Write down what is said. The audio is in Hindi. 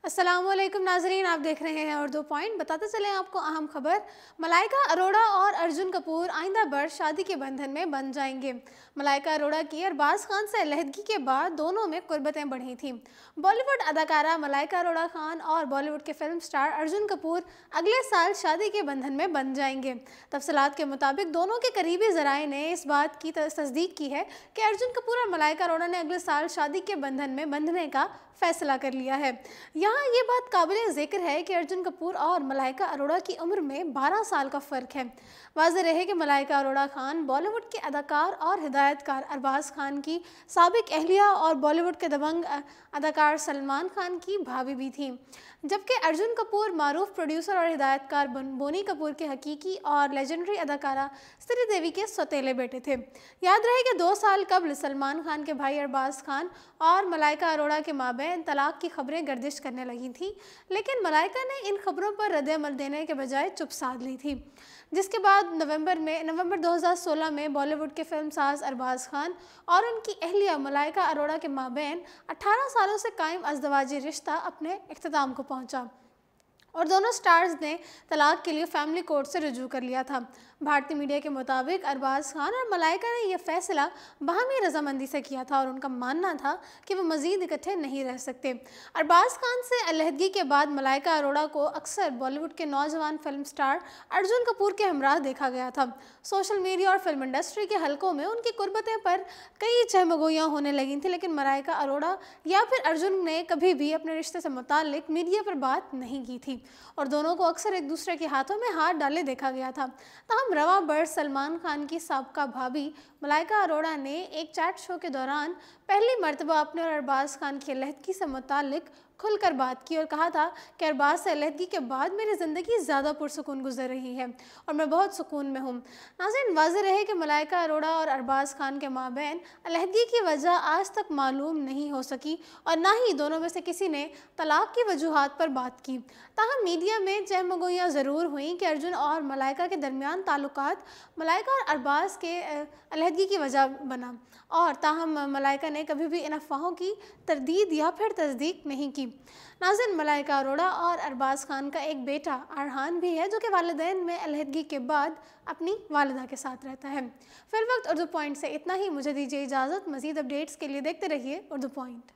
अस्सलामुअलैकुम नाजरीन, आप देख रहे हैं उर्दू पॉइंट। बताते चलें आपको अहम खबर। मलाइका अरोड़ा और अर्जुन कपूर आइंदा बर्स शादी के बंधन में बंध जाएंगे। मलाइका अरोड़ा की अरबाज खान से अलहदगी के बाद दोनों में कुर्बतें बढ़ी थीं। बॉलीवुड अदाकारा मलाइका अरोड़ा खान और बॉलीवुड के फिल्म स्टार अर्जुन कपूर अगले साल शादी के बंधन में बंध जाएंगे। तफसीलात के मुताबिक दोनों के करीबी ज़राए ने इस बात की तस्दीक की है कि अर्जुन कपूर और मलाइका अरोड़ा ने अगले साल शादी के बंधन में बंधने का फैसला कर लिया है। यहाँ ये बात काबिल ज़िक्र है कि अर्जुन कपूर और मलाइका अरोड़ा की उम्र में 12 साल का फ़र्क है। वाज़ेह रहे कि मलाइका अरोड़ा खान बॉलीवुड के अदाकार और हिदायतकार अरबाज खान की साबिक अहलिया और बॉलीवुड के दबंग अदाकार सलमान खान की भाभी भी थीं, जबकि अर्जुन कपूर मारूफ प्रोड्यूसर और हिदायतकार बोनी कपूर के हकीकी और लेजेंडरी अदाकारा श्रीदेवी के सौतेले बेटे थे। याद रहे कि 2 साल कबल सलमान खान के भाई अरबाज खान और मलाइका अरोड़ा के माबैन तलाक की खबरें गर्दिश करने लगी थी, लेकिन मलाइका ने इन खबरों पर रद्द-ए-अमल देने के बजाय चुप साध ली थी, जिसके बाद नवंबर 2016 में बॉलीवुड के फिल्म साज अरबाज खान और उनकी अहलिया मलाइका अरोड़ा के माबैन 18 सालों से कायम अज़दवाजी रिश्ता अपने इख्तिताम को पहुंचा और दोनों स्टार्स ने तलाक के लिए फैमिली कोर्ट से रुजू कर लिया था। भारतीय मीडिया के मुताबिक अरबाज खान और मलाइका ने यह फैसला बाहमी रजामंदी से किया था और उनका मानना था कि वो मज़ीद इकट्ठे नहीं रह सकते। अरबाज खान से अलहदगी के बाद मलाइका अरोड़ा को अक्सर बॉलीवुड के नौजवान फिल्म स्टार अर्जुन कपूर के हमरा देखा गया था। सोशल मीडिया और फिल्म इंडस्ट्री के हलकों में उनकी कुर्बतें पर कई चहमगोइयाँ होने लगी थी, लेकिन मलाइका अरोड़ा या फिर अर्जुन ने कभी भी अपने रिश्ते से मुताल्लिक मीडिया पर बात नहीं की थी और दोनों को अक्सर एक दूसरे के हाथों में हाथ डाले देखा गया था। तहम रवा बर्स सलमान खान की साबका भाभी मलाइका अरोड़ा ने एक चैट शो के दौरान पहली मर्तबा अपने और अरबाज खान की अलहदगी से मुताल्लिक खुलकर बात की और कहा था कि अरबाज से अलहदगी के बाद मेरी ज़िंदगी ज़्यादा पुरसुकून गुजर रही है और मैं बहुत सुकून में हूँ। नाज़रीन, वाज़ेह रहे कि मलाइका अरोड़ा और अरबाज खान के माबैन अलहदगी की वजह आज तक मालूम नहीं हो सकी और ना ही दोनों में से किसी ने तलाक की वजूहात पर बात की। ताहम मीडिया में चहमगोइयाँ ज़रूर हुई कि अर्जुन और मलाइका के दरमियान ताल्लुकात मलाइका और अरबाज के अलहदगी की वजह बना और ताहम मलाइका ने कभी भी इन अफवाहों की तरदीद या फिर तस्दीक नहीं की। नाज़रीन, मलाइका अरोड़ा और अरबाज खान का एक बेटा अरहान भी है, जो कि वालिदैन में अलहदगी के बाद अपनी वालिदा के साथ रहता है। फिलवक्त उर्दू पॉइंट से इतना ही। मुझे दीजिए इजाज़त। मज़ीद अपडेट्स के लिए देखते रहिए उर्दू पॉइंट।